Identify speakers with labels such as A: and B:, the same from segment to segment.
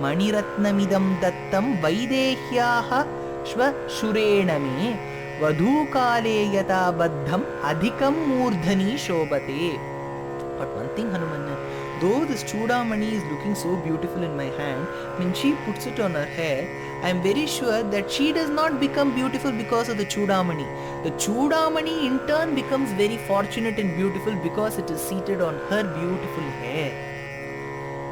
A: Maniratnamidam dattam Vaidehyaha Shvashurename Vadhukale Yata Baddham Adhikam Murdhani Shobate. But one thing, Hanuman, though this Chudamani is looking so beautiful in my hand, when she puts it on her hair, I am very sure that she does not become beautiful because of the Chudamani. The Chudamani in turn becomes very fortunate and beautiful because it is seated on her beautiful hair.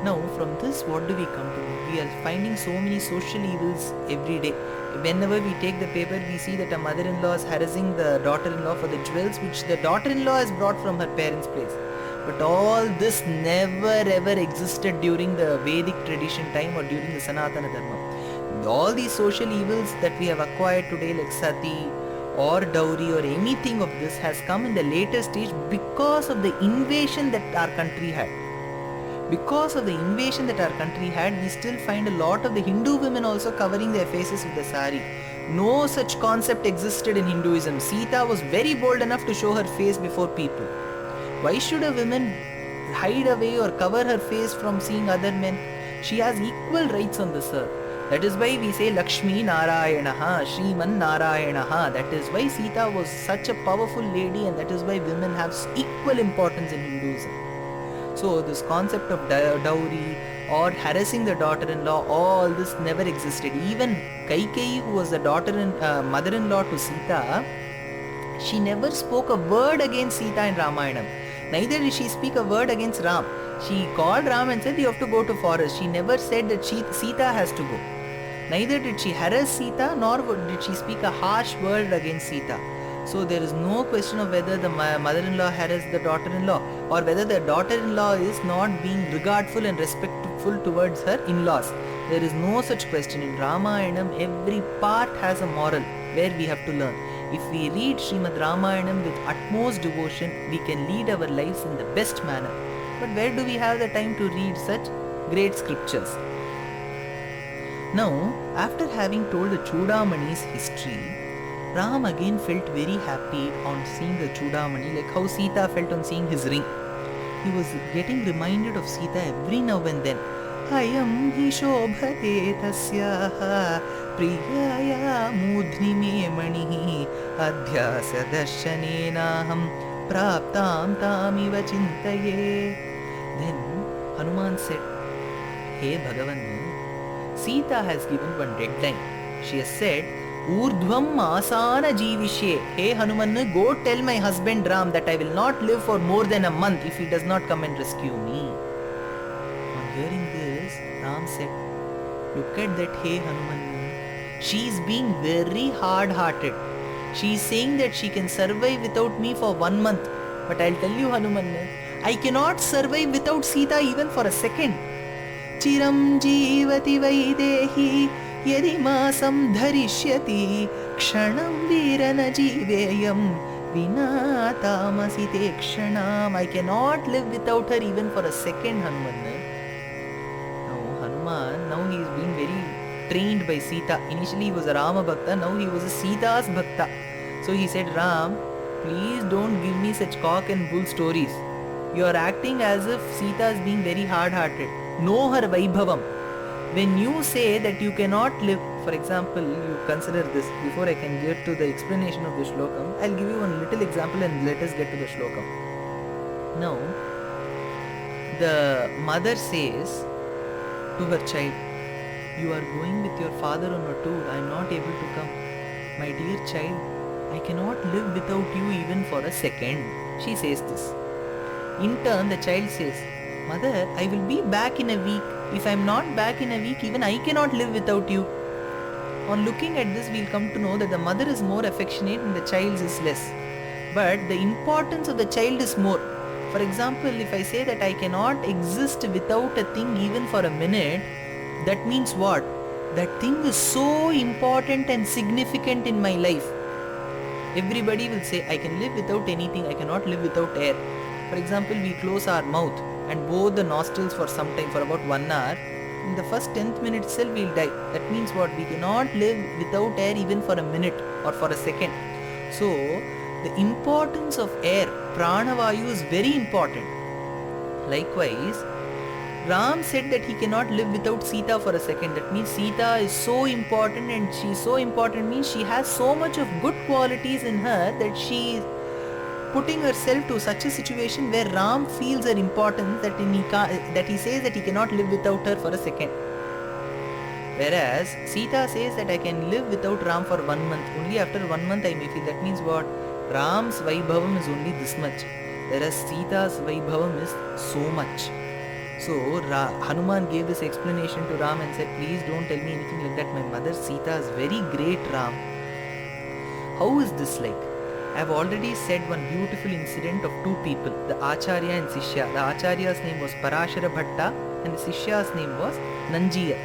A: Now, from this, what do we come to know? We are finding so many social evils every day. Whenever we take the paper, we see that a mother-in-law is harassing the daughter-in-law for the jewels which the daughter-in-law has brought from her parents' place. But all this never ever existed during the Vedic tradition time or during the Sanatana Dharma. All these social evils that we have acquired today, like sati or dowry or anything of this, has come in the later stage because of the invasion that our country had. Because of the invasion that our country had, we still find a lot of the Hindu women also covering their faces with the sari. No such concept existed in Hinduism. Sita was very bold enough to show her face before people. Why should a woman hide away or cover her face from seeing other men? She has equal rights on this earth. That is why we say Lakshmi Narayanaha, Shriman Narayanaha. That is why Sita was such a powerful lady, and that is why women have equal importance in Hinduism. So this concept of dowry or harassing the daughter-in-law, all this never existed. Even Kaikeyi, who was the mother-in-law to Sita, she never spoke a word against Sita in Ramayanam. Neither did she speak a word against Ram. She called Ram and said, you have to go to forest. She never said that Sita has to go. Neither did she harass Sita, nor did she speak a harsh word against Sita. So there is no question of whether the mother-in-law harassed the daughter-in-law or whether the daughter-in-law is not being regardful and respectful towards her in-laws. There is no such question. In Ramayanam, every part has a moral where we have to learn. If we read Srimad Ramayanam with utmost devotion, we can lead our lives in the best manner. But where do we have the time to read such great scriptures? Now, after having told the Chudamani's history, Ram again felt very happy on seeing the Chudamani, like how Sita felt on seeing his ring. He was getting reminded of Sita every now and then. Ayam hi shobhate tasyaha priyaya mudhni me manihi adhyasya darshanenaham praptam tamiva chintaye. Then Hanuman said, Hey Bhagavan, Sita has given one deadline. She has said, Urdhvam asana jivishye. Hey Hanuman, go tell my husband Ram that I will not live for more than a month if he does not come and rescue me. On hearing this, Ram said, Look at that, hey Hanuman. She is being very hard-hearted. She is saying that she can survive without me for 1 month. But I'll tell you, Hanuman, I cannot survive without Sita even for a second. Chiram jivati vaidehi yadi masam dharishyati kshanam virana jiveyam vinatamasite kshanam. I cannot live without her even for a second, Hanuman. Now he is being very trained by Sita. Initially he was a Rama Bhakta, now he was a Sita's Bhakta. So he said, Ram, please don't give me such cock and bull stories. You are acting as if Sita is being very hard-hearted. Know her Vaibhavam. When you say that you cannot live, for example, you consider this, before I can get to the explanation of the shlokam, I'll give you one little example and let us get to the shlokam. Now, the mother says to her child, you are going with your father on a tour, I am not able to come. My dear child, I cannot live without you even for a second. She says this. In turn, the child says, Mother, I will be back in a week. If I am not back in a week, even I cannot live without you. On looking at this, we will come to know that the mother is more affectionate and the child is less. But the importance of the child is more. For example, if I say that I cannot exist without a thing even for a minute, that means what? That thing is so important and significant in my life. Everybody will say, I can live without anything, I cannot live without air. For example, we close our mouth and both the nostrils for some time, for about 1 hour. In the first 10th minute itself, we will die. That means what? We cannot live without air even for a minute or for a second. So, the importance of air, pranavayu, is very important. Likewise, Ram said that he cannot live without Sita for a second. That means Sita is so important, and she is so important means she has so much of good qualities in her that she is putting herself to such a situation where Ram feels her importance that he says that he cannot live without her for a second. Whereas Sita says that I can live without Ram for 1 month. Only after 1 month I may feel. That means what? Ram's Vaibhavam is only this much. Whereas Sita's Vaibhavam is so much. So Hanuman gave this explanation to Ram and said, please don't tell me anything like that. My mother Sita is very great, Ram. How is this like? I have already said one beautiful incident of two people, the Acharya and Sishya. The Acharya's name was Parashara Bhatta and the Sishya's name was Nanjiya.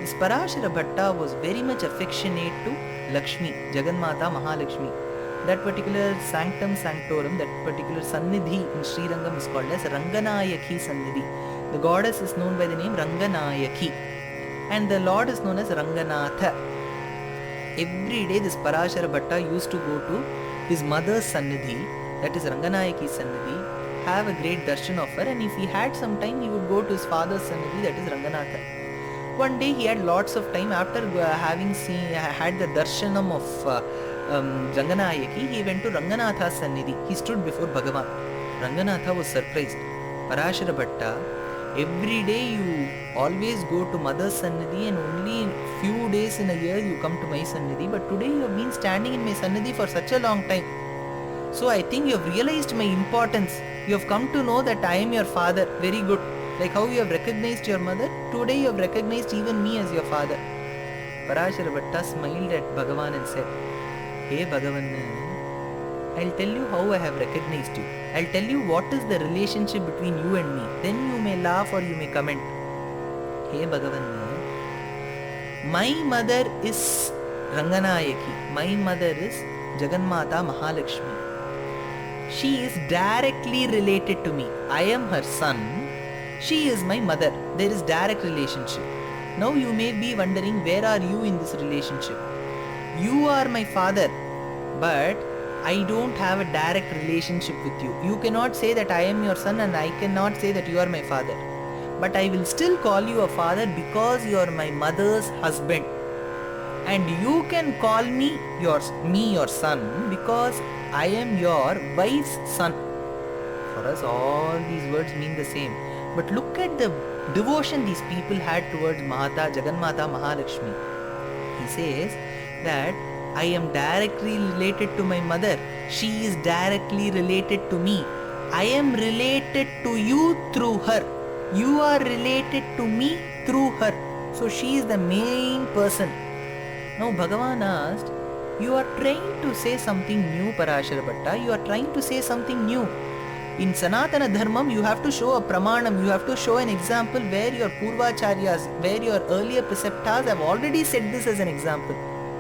A: This Parashara Bhatta was very much affectionate to Lakshmi, Jagannatha Mahalakshmi. That particular sanctum sanctorum, that particular Sannidhi in Sri Rangam is called as Ranganayaki Sannidhi. The goddess is known by the name Ranganayaki and the Lord is known as Ranganatha. Every day this Parashara Bhatta used to go to his mother's Sannidhi, that is Ranganayaki Sannidhi, have a great darshan of her, and if he had some time he would go to his father's Sannidhi, that is Ranganatha. One day he had lots of time after having had the darshanam of Ranganayaki, he went to Ranganatha's Sannidhi. He stood before Bhagavan. Ranganatha was surprised. Parashara Bhatta, every day you always go to mother's Sannidhi and only few days in a year you come to my Sannidhi, but today you have been standing in my Sannidhi for such a long time. So I think you have realized my importance. You have come to know that I am your father. Very good. Like how you have recognized your mother, today you have recognized even me as your father. Parashara Bhatta smiled at Bhagavan and said, Hey Bhagavan, I'll tell you how I have recognized you. I'll tell you what is the relationship between you and me. Then you may laugh or you may comment. Hey Bhagavan, my mother is Ranganayaki. My mother is Jagannatha Mahalakshmi. She is directly related to me. I am her son. She is my mother. There is direct relationship. Now you may be wondering, where are you in this relationship? You are my father, but I don't have a direct relationship with you. You cannot say that I am your son and I cannot say that you are my father. But I will still call you a father because you are my mother's husband. And you can call me your son because I am your wife's son. For us all these words mean the same. But look at the devotion these people had towards Mahata, Jagannatha Mahalakshmi. He says that I am directly related to my mother. She is directly related to me. I am related to you through her. You are related to me through her. So she is the main person. Now Bhagavan asked, you are trying to say something new, Parashara Bhatta. You are trying to say something new. In Sanatana Dharmam, you have to show a pramanam, you have to show an example where your Purvacharyas, where your earlier preceptors have already said this as an example.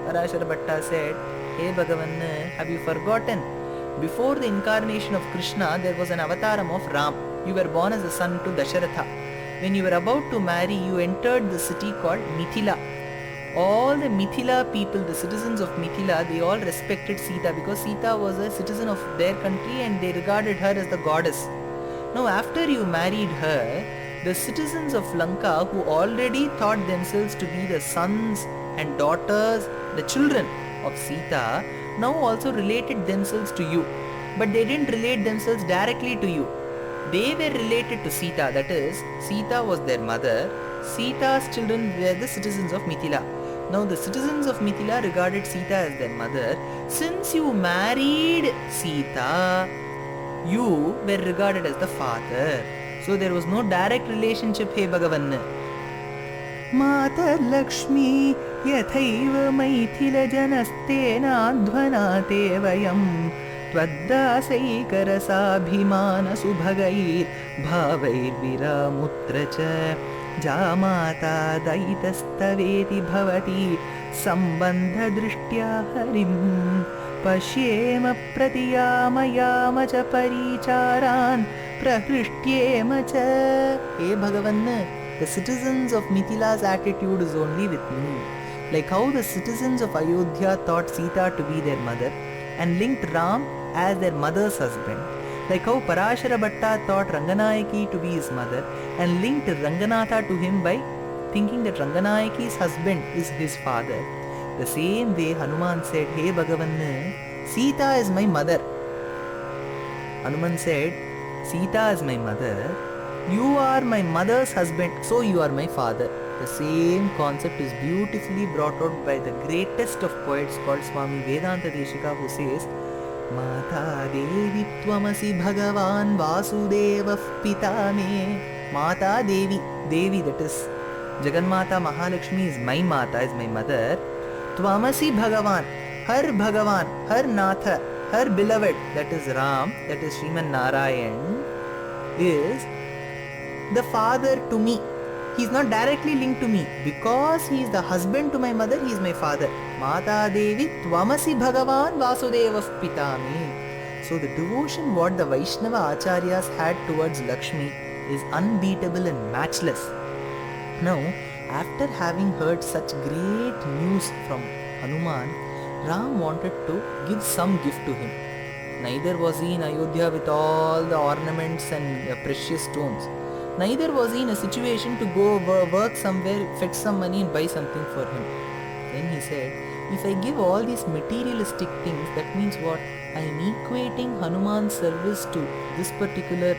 A: Parashara Bhatta said, Hey Bhagavan, have you forgotten? Before the incarnation of Krishna, there was an avataram of Ram. You were born as a son to Dasharatha. When you were about to marry, you entered the city called Mithila. All the Mithila people, the citizens of Mithila, they all respected Sita because Sita was a citizen of their country and they regarded her as the goddess. Now after you married her, the citizens of Lanka who already thought themselves to be the sons and daughters, the children of Sita, now also related themselves to you. But they didn't relate themselves directly to you. They were related to Sita, that is, Sita was their mother. Sita's children were the citizens of Mithila. Now the citizens of Mithila regarded Sita as their mother. Since you married Sita, you were regarded as the father. So there was no direct relationship, hey Bhagavan. Mata Lakshmi yathaiva maithila janastena dhvanate vayam tvaddasaikarasabhimana subhagair bhavair viramutracha Jamata daitastaveti bhavati sambandha drishtya harim pashyema pratiyamayama cha paricharan prahrishyema cha. Hey Bhagavan, the citizens of Mithila's attitude is only with me. Like how the citizens of Ayodhya thought Sita to be their mother and linked Ram as their mother's husband. Like how Parashara Bhatta thought Ranganayaki to be his mother and linked Ranganatha to him by thinking that Ranganayaki's husband is his father. The same way Hanuman said, "Hey Bhagavan, Sita is my mother." Hanuman said, "Sita is my mother. You are my mother's husband, so you are my father." The same concept is beautifully brought out by the greatest of poets called Swami Vedanta Deshika, who says, Mata Devi Tvamasi Bhagavan Vasudeva Pita Me. Mata Devi, Devi, that is Jagannatha Mahalakshmi is my Mata, is my mother. Tvamasi Bhagavan, her Natha, her beloved, that is Ram, that is Srimad Narayan, is the father to me. He is not directly linked to me. Because he is the husband to my mother, he is my father. Mata Devi Tvamasi Bhagavan Vasudeva Pitami. So the devotion what the Vaishnava Acharyas had towards Lakshmi is unbeatable and matchless. Now, after having heard such great news from Hanuman, Ram wanted to give some gift to him. Neither was he in Ayodhya with all the ornaments and precious stones. Neither was he in a situation to go work somewhere, fetch some money and buy something for him. Then he said, if I give all these materialistic things, that means what? I am equating Hanuman's service to this particular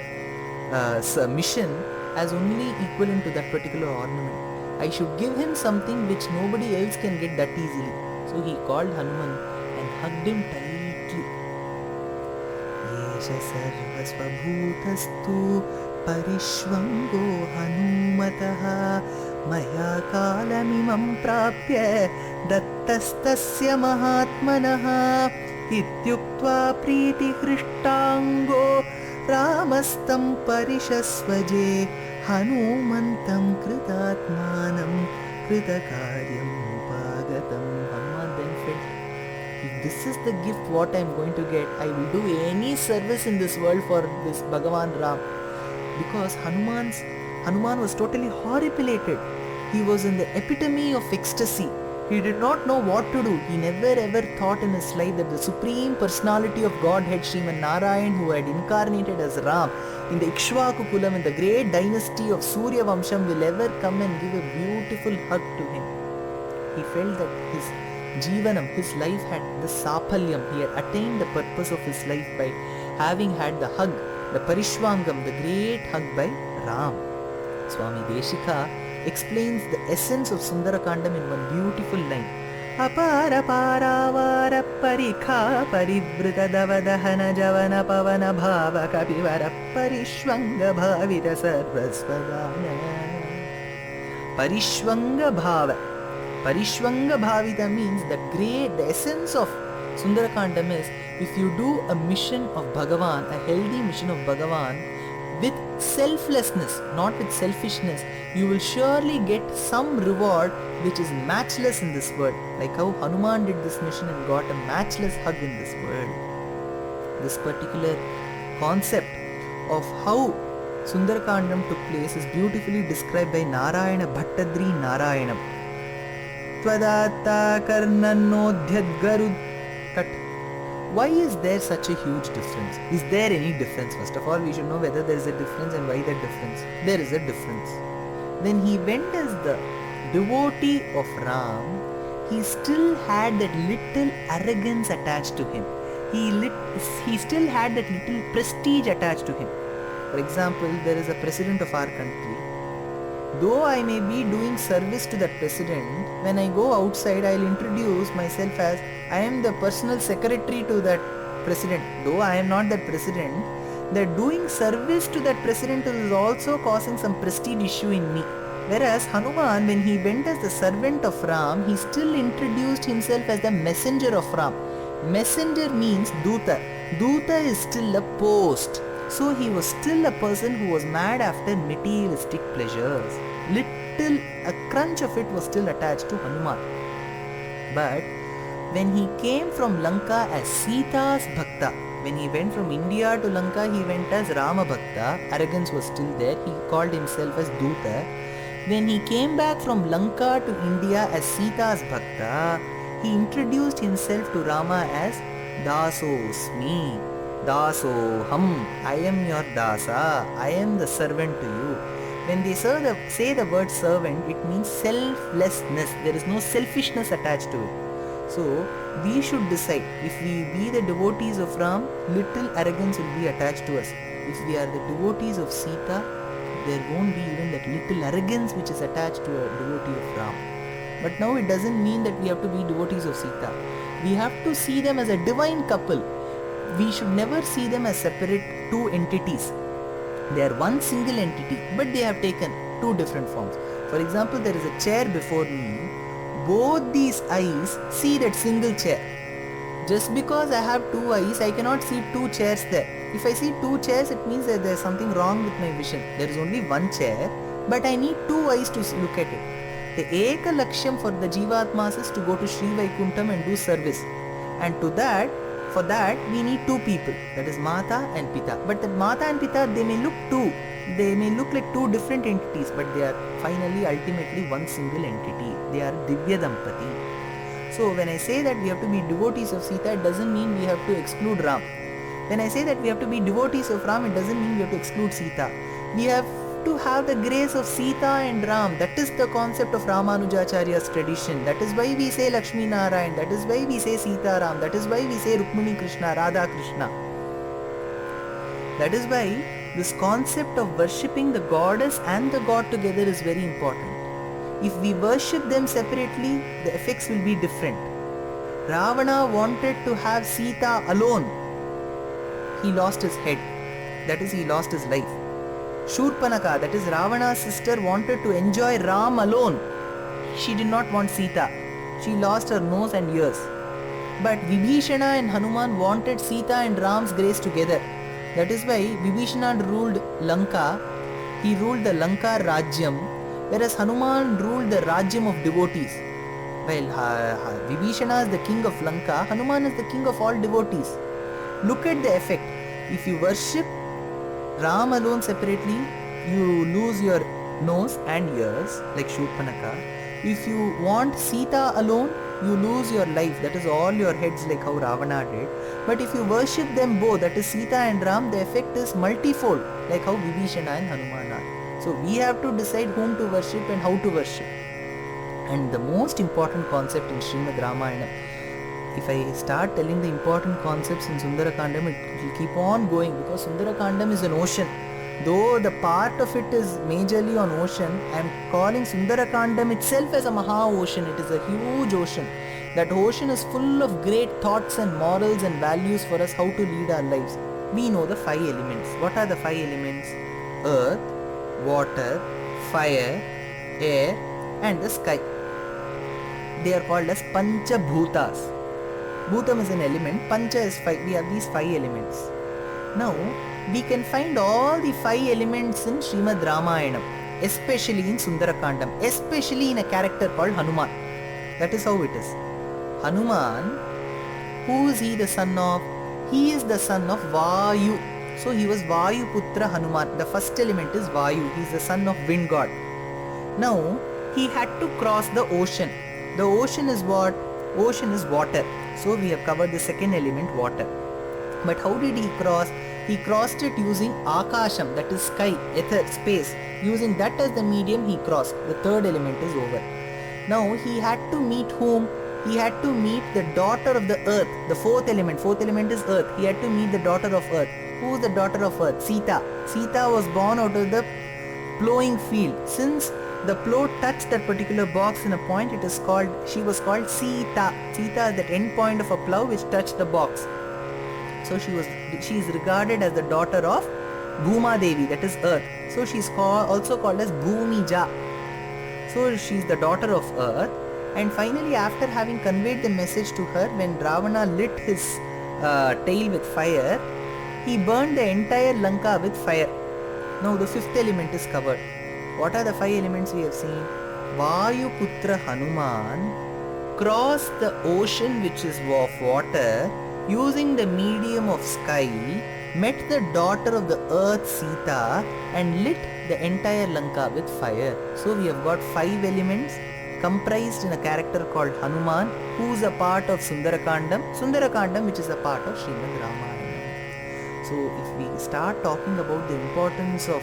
A: mission as only equivalent to that particular ornament. I should give him something which nobody else can get that easily. So he called Hanuman and hugged him tightly. Yesha sarvasvabhutastu parishvango hanumataha maya kalamimam prapya dattastasya mahatmanaha ityuktva priti krishtango ramastam parishasvaje hanumantam kritatmanam kritakaryam upagatam. Hanuman then felt, if this is the gift what I am going to get, I will do any service in this world for this Bhagavan Ram. Because Hanuman was totally horripilated. He was in the epitome of ecstasy. He did not know what to do. He never ever thought in his life that the Supreme Personality of Godhead, Srimad Narayan, who had incarnated as Ram in the Ikshvaku Kulam, in the great dynasty of Surya Vamsham, will ever come and give a beautiful hug to him. He felt that his Jivanam, his life had the Sapalyam. He had attained the purpose of his life by having had the hug, the Parishvangam, the great hug by Ram. Swami Deshika explains the essence of Sundara Kandam in one beautiful line. Apara paravara parikha parivrita davadahana javana pavana bhava kapivara parishvanga bhavita sarvasvadana. Parishvanga bhava. Parishvanga bhavita means the essence of Sundara Kandam is, if you do a mission of Bhagavan, a healthy mission of Bhagavan, with selflessness, not with selfishness, you will surely get some reward which is matchless in this world. Like how Hanuman did this mission and got a matchless hug in this world. This particular concept of how Sundara Kandam took place is beautifully described by Narayana Bhattadri Narayanam. Tvadatta karnanodhyad garud. Cut. Why is there such a huge difference? Is there any difference? First of all, we should know whether there is a difference and why that difference. There is a difference. When he went as the devotee of Ram, he still had that little arrogance attached to him. He still had that little prestige attached to him. For example, there is a president of our country. Though I may be doing service to that president, when I go outside, I will introduce myself as I am the personal secretary to that president. Though I am not that president, that doing service to that president is also causing some prestige issue in me. Whereas Hanuman, when he went as the servant of Ram, he still introduced himself as the messenger of Ram. Messenger means Duta. Duta is still a post. So he was still a person who was mad after materialistic pleasures. A crunch of it was still attached to Hanuman. But when he came from Lanka as Sita's Bhakta, when he went from India to Lanka, he went as Rama Bhakta. Arrogance was still there. He called himself as Duta. When he came back from Lanka to India as Sita's Bhakta, he introduced himself to Rama as Dasosmi. Dasoham, I am your dasa, I am the servant to you. When they say the word servant, it means selflessness. There is no selfishness attached to it. So we should decide, if we be the devotees of Ram, little arrogance will be attached to us. If we are the devotees of Sita, there won't be even that little arrogance which is attached to a devotee of Ram. But now it doesn't mean that we have to be devotees of Sita. We have to see them as a divine couple. We should never see them as separate two entities. They are one single entity, but they have taken two different forms. For example, there is a chair before me. Both these eyes see that single chair. Just because I have two eyes, I cannot see two chairs there. If I see two chairs, it means that there is something wrong with my vision. There is only one chair, but I need two eyes to look at it. The Eka Lakshyam for the Jivatmas is to go to Sri Vaikuntham and do service. And for that, we need two people. That is Mata and Pita. But the Mata and Pita, they may look two. They may look like two different entities, but they are finally, ultimately one single entity. They are Divya Dampati. So when I say that we have to be devotees of Sita, it doesn't mean we have to exclude Ram. When I say that we have to be devotees of Ram, it doesn't mean we have to exclude Sita. We have to have the grace of Sita and Ram. That is the concept of Ramanujacharya's tradition. That is why we say Lakshmi Narayan. That is why we say Sita Ram. That is why we say Rukmini Krishna, Radha Krishna. That is why this concept of worshipping the goddess and the god together is very important. If we worship them separately, the effects will be different. Ravana wanted to have Sita alone. He lost his head. That is, he lost his life. Shurpanaka, that is Ravana's sister, wanted to enjoy Ram alone. She did not want Sita. She lost her nose and ears. But Vibhishana and Hanuman wanted Sita and Ram's grace together. That is why Vibhishana ruled Lanka. He ruled the Lanka Rajyam, whereas Hanuman ruled the Rajyam of devotees. Well, Vibhishana is the king of Lanka, Hanuman is the king of all devotees. Look at the effect. If you worship Ram alone separately, you lose your nose and ears like Shurpanaka. If you want Sita alone, you lose your life, that is all your heads like how Ravana did. But if you worship them both, that is Sita and Ram, the effect is multifold like how Vibhishana and Hanuman are. So we have to decide whom to worship and how to worship. And the most important concept in Srimad Ramayanam, if I start telling the important concepts in Sundara Kandam, it will keep on going, because Sundara Kandam is an ocean. Though the part of it is majorly on ocean, I am calling Sundara Kandam itself as a Maha ocean. It is a huge ocean. That ocean is full of great thoughts and morals and values for us how to lead our lives. We know the 5 elements. What are the 5 elements? Earth, water, fire, air and the sky. They are called as Pancha Bhutas. Bhutam is an element, Pancha is 5. We have these 5 elements. Now, we can find all the 5 elements in Srimad Ramayanam, especially in Sundara Kandam, especially in a character called Hanuman. That is how it is. Hanuman, who is he the son of? He is the son of Vayu. So he was Vayu Putra Hanuman. The first element is Vayu. He is the son of wind god. Now, he had to cross the ocean. The ocean is what? Ocean is water. So we have covered the second element, water. But how did he cross? He crossed it using Akasham, that is sky, ether, space. Using that as the medium, he crossed. The third element is over. Now he had to meet whom? He had to meet the daughter of the earth, the fourth element. Fourth element is earth. He had to meet the daughter of earth. Who is the daughter of earth? Sita. Sita was born out of the plowing field. Since the plow touched that particular box in a point, she was called Sita. Sita is that end point of a plow which touched the box. So she is regarded as the daughter of Bhuma Devi, that is earth. So she is also called as Bhumija. So she is the daughter of earth. And finally, after having conveyed the message to her, when Ravana lit his tail with fire, he burned the entire Lanka with fire. Now the fifth element is covered. What are the 5 elements we have seen? Vayu Putra Hanuman crossed the ocean which is of water using the medium of sky, met the daughter of the earth Sita and lit the entire Lanka with fire. So we have got 5 elements comprised in a character called Hanuman, who is a part of Sundara Kandam which is a part of Srimad Ramayanam. So if we start talking about the importance of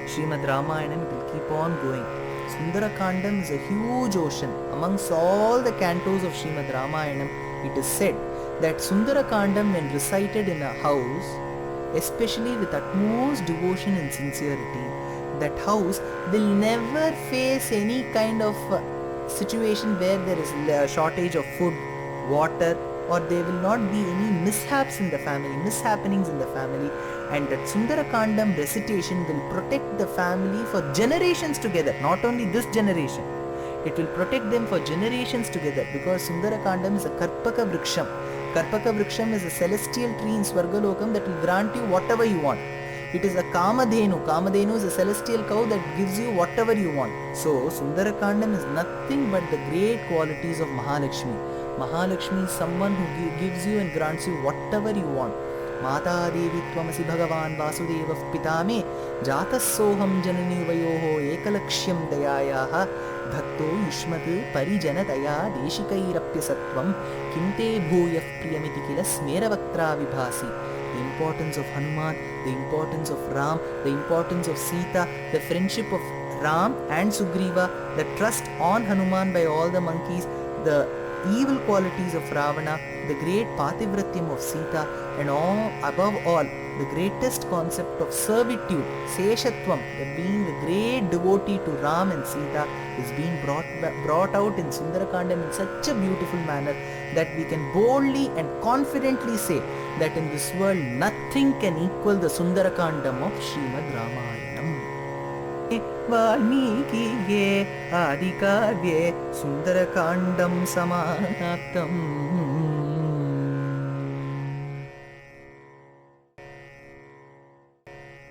A: Srimad Ramayanam, it will keep on going. Sundara Kandam is a huge ocean. Amongst all the cantos of Srimad Ramayanam, it is said that Sundara Kandam, when recited in a house, especially with utmost devotion and sincerity, that house will never face any kind of situation where there is a shortage of food, water, or there will not be any mishappenings in the family, and that Sundara Kandam recitation will protect the family for generations together, not only this generation. It will protect them for generations together, because Sundara Kandam is a Karpaka Vriksham. Karpaka Vriksham is a celestial tree in Swargalokam that will grant you whatever you want. It is a Kamadhenu. Kamadhenu is a celestial cow that gives you whatever you want. So, Sundara Kandam is nothing but the great qualities of Mahalakshmi. Mahalakshmi is someone who gives you and grants you whatever you want. Mata Devi Tvamasi Bhagavan Vasudeva Pitame Jatasoham Janani Vayoho Ekalakshyam Dayayaha Bhakto Yushmat Parijanataya Deshikairapya Sattvam Kinte Bhuyaf Priyamiti Kila Smeravaktra Vibhasi. The importance of Hanuman, the importance of Ram, the importance of Sita, the friendship of Ram and Sugriva, the trust on Hanuman by all the monkeys, the evil qualities of Ravana, the great Pativratyam of Sita, and all, above all, the greatest concept of servitude, Seshatvam, the being the great devotee to Ram and Sita, is being brought out in Sundara Kandam in such a beautiful manner that we can boldly and confidently say that in this world nothing can equal the Sundara Kandam of Srimad Ramayanam. Valmikiye Adikavye Sundara Kandam Samanaptam